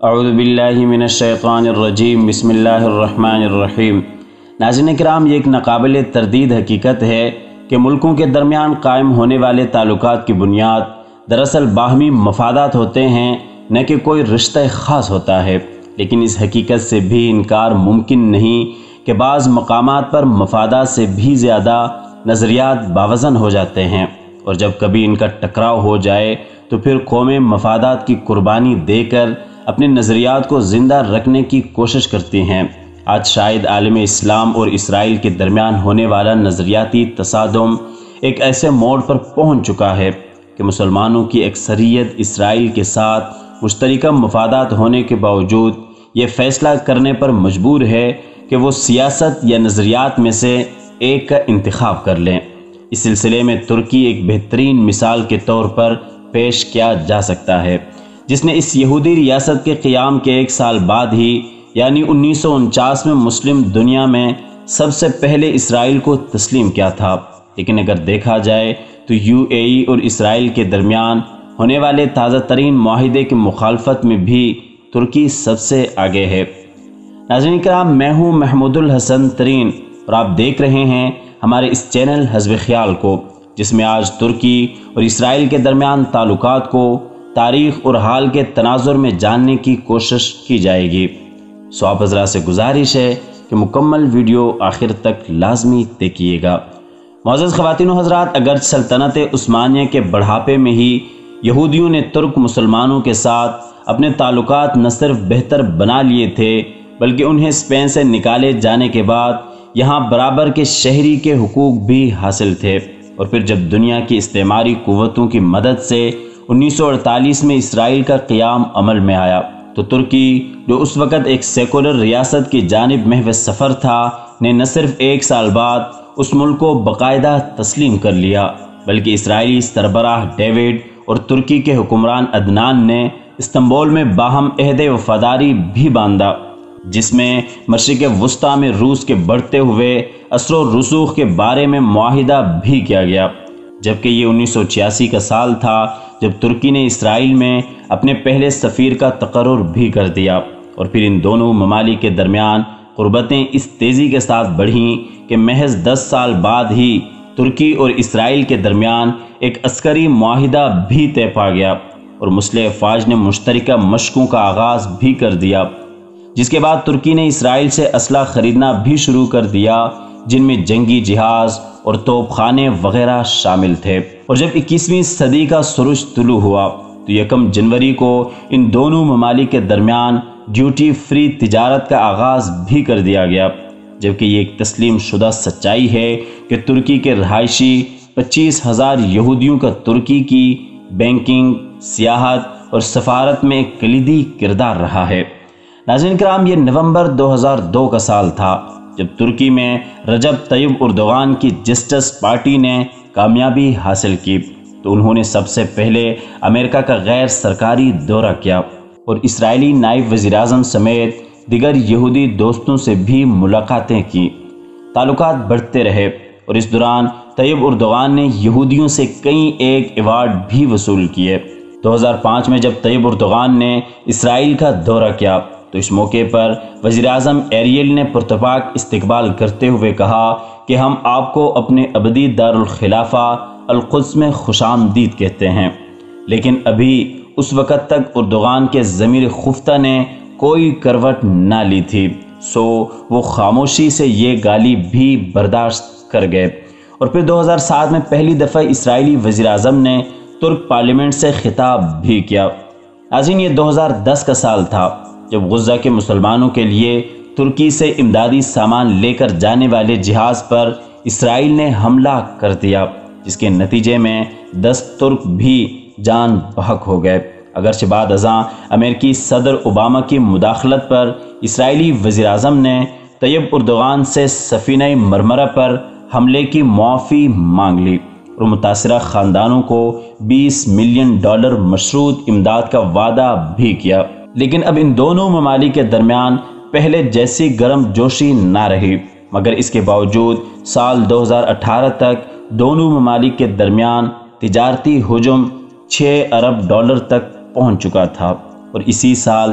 اعوذ باللہ من الشیطان الرجیم بسم اللہ الرحمن الرحیم۔ ناظرین کرام، یہ ایک ناقابل تردید حقیقت ہے کہ ملکوں کے درمیان قائم ہونے والے تعلقات کی بنیاد دراصل باہمی مفادات ہوتے ہیں، نہ کہ کوئی رشتہ خاص ہوتا ہے۔ لیکن اس حقیقت سے بھی انکار ممکن نہیں کہ بعض مقامات پر مفادات سے بھی زیادہ نظریات باوزن ہو جاتے ہیں، اور جب کبھی ان کا ٹکراؤ ہو جائے تو پھر قومیں مفادات کی قربانی دے کر اپنے نظریات کو زندہ رکھنے کی کوشش کرتی ہیں۔ آج شاید عالم اسلام اور اسرائیل کے درمیان ہونے والا نظریاتی تصادم ایک ایسے موڑ پر پہنچ چکا ہے کہ مسلمانوں کی اکثریت اسرائیل کے ساتھ مشترکہ مفادات ہونے کے باوجود یہ فیصلہ کرنے پر مجبور ہے کہ وہ سیاست یا نظریات میں سے ایک کا انتخاب کر لیں۔ اس سلسلے میں ترکی ایک بہترین مثال کے طور پر پیش کیا جا سکتا ہے، جس نے اس یہودی ریاست کے قیام کے ایک سال بعد ہی یعنی 1949 میں مسلم دنیا میں سب سے پہلے اسرائیل کو تسلیم کیا تھا۔ لیکن اگر دیکھا جائے تو UAE اور اسرائیل کے درمیان ہونے والے تازہ ترین معاہدے کی مخالفت میں بھی ترکی سب سے آگے ہے۔ ناظرین کرام، میں ہوں محمود الحسن ترین اور آپ دیکھ رہے ہیں ہمارے اس چینل حزب خیال کو، جس میں آج ترکی اور اسرائیل کے درمیان تعلقات کو تاریخ اور حال کے تناظر میں جاننے کی کوشش کی جائے گی۔ سو آپ حضرات سے گزارش ہے کہ مکمل ویڈیو آخر تک لازمی دیکھیے گا۔ معزز خواتین و حضرات، اگر سلطنت عثمانیہ کے بڑھاپے میں ہی یہودیوں نے ترک مسلمانوں کے ساتھ اپنے تعلقات نہ صرف بہتر بنا لیے تھے، بلکہ انہیں اسپین سے نکالے جانے کے بعد یہاں برابر کے شہری کے حقوق بھی حاصل تھے، اور پھر جب دنیا کی استعماری قوتوں کی مدد سے 1948 میں اسرائیل کا قیام عمل میں آیا تو ترکی، جو اس وقت ایک سیکولر ریاست کی جانب محو سفر تھا، نے نہ صرف ایک سال بعد اس ملک کو باقاعدہ تسلیم کر لیا، بلکہ اسرائیلی سربراہ ڈیوڈ اور ترکی کے حکمران عدنان نے استنبول میں باہم عہد وفاداری بھی باندھا، جس میں مشرق وسطیٰ میں روس کے بڑھتے ہوئے اثر و رسوخ کے بارے میں معاہدہ بھی کیا گیا۔ جبکہ یہ 1986 کا سال تھا جب ترکی نے اسرائیل میں اپنے پہلے سفیر کا تقرر بھی کر دیا، اور پھر ان دونوں ممالک کے درمیان قربتیں اس تیزی کے ساتھ بڑھیں کہ محض 10 سال بعد ہی ترکی اور اسرائیل کے درمیان ایک عسکری معاہدہ بھی طے پا گیا، اور مسلح افواج نے مشترکہ مشقوں کا آغاز بھی کر دیا، جس کے بعد ترکی نے اسرائیل سے اسلحہ خریدنا بھی شروع کر دیا، جن میں جنگی جہاز اور توپ خانے وغیرہ شامل تھے۔ اور جب 21ویں صدی کا سورج طلوع ہوا تو 1 جنوری کو ان دونوں ممالک کے درمیان ڈیوٹی فری تجارت کا آغاز بھی کر دیا گیا، جبکہ یہ ایک تسلیم شدہ سچائی ہے کہ ترکی کے رہائشی 25,000 یہودیوں کا ترکی کی بینکنگ، سیاحت اور سفارت میں ایک کلیدی کردار رہا ہے۔ ناظرین کرام، یہ نومبر 2002 کا سال تھا جب ترکی میں رجب طیب اردوغان کی جسٹس پارٹی نے کامیابی حاصل کی تو انہوں نے سب سے پہلے امریکہ کا غیر سرکاری دورہ کیا اور اسرائیلی نائب وزیر اعظم سمیت دیگر یہودی دوستوں سے بھی ملاقاتیں کی۔ تعلقات بڑھتے رہے، اور اس دوران طیب اردوغان نے یہودیوں سے کئی ایک ایوارڈ بھی وصول کیے۔ 2005 میں جب طیب اردوغان نے اسرائیل کا دورہ کیا تو اس موقع پر وزیر اعظم ایریل نے پرتپاک استقبال کرتے ہوئے کہا کہ ہم آپ کو اپنے ابدی دارالخلافہ القدس میں خوش آمدید کہتے ہیں، لیکن ابھی اس وقت تک اردوغان کے ضمیر خفتہ نے کوئی کروٹ نہ لی تھی، سو وہ خاموشی سے یہ گالی بھی برداشت کر گئے۔ اور پھر 2007 میں پہلی دفعہ اسرائیلی وزیر اعظم نے ترک پارلیمنٹ سے خطاب بھی کیا۔ ناظرین، یہ 2010 کا سال تھا جب غزہ کے مسلمانوں کے لیے ترکی سے امدادی سامان لے کر جانے والے جہاز پر اسرائیل نے حملہ کر دیا، جس کے نتیجے میں 10 ترک بھی جان بحق ہو گئے۔ اگرچہ بعد ازاں امریکی صدر اوباما کی مداخلت پر اسرائیلی وزیر اعظم نے طیب اردوغان سے سفینہ مرمرہ پر حملے کی معافی مانگ لی اور متاثرہ خاندانوں کو $20 ملین مشروط امداد کا وعدہ بھی کیا، لیکن اب ان دونوں ممالک کے درمیان پہلے جیسی گرم جوشی نہ رہی، مگر اس کے باوجود سال 2018 تک دونوں ممالک کے درمیان تجارتی حجم $6 ارب تک پہنچ چکا تھا، اور اسی سال